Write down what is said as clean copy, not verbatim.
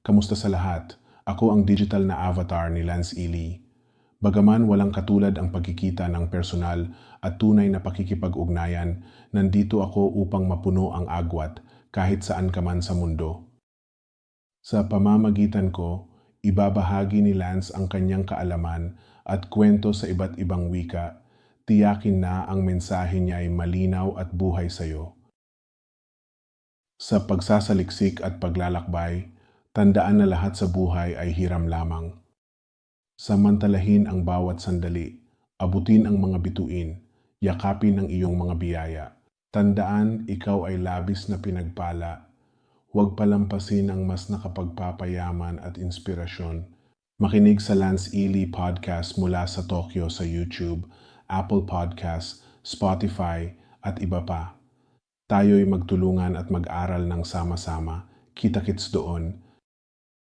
Kamusta sa lahat? Ako ang digital na avatar ni Lance Ely. Bagaman walang katulad ang pagkikita ng personal at tunay na pakikipag-ugnayan, nandito ako upang mapuno ang agwat kahit saan ka man sa mundo. Sa pamamagitan ko, ibabahagi ni Lance ang kanyang kaalaman at kwento sa iba't ibang wika. Tiyakin na ang mensahe niya ay malinaw at buhay sa iyo. Sa pagsasaliksik at paglalakbay, tandaan na lahat sa buhay ay hiram lamang. Samantalahin ang bawat sandali, abutin ang mga bituin, yakapin ang iyong mga biyaya. Tandaan, ikaw ay labis na pinagpala. Huwag palampasin ang mas nakapagpapayaman at inspirasyon. Makinig sa Lance Ely Podcast mula sa Tokyo sa YouTube, Apple Podcasts, Spotify at iba pa. Tayo'y magtulungan at mag-aral ng sama-sama. Kita-kits doon.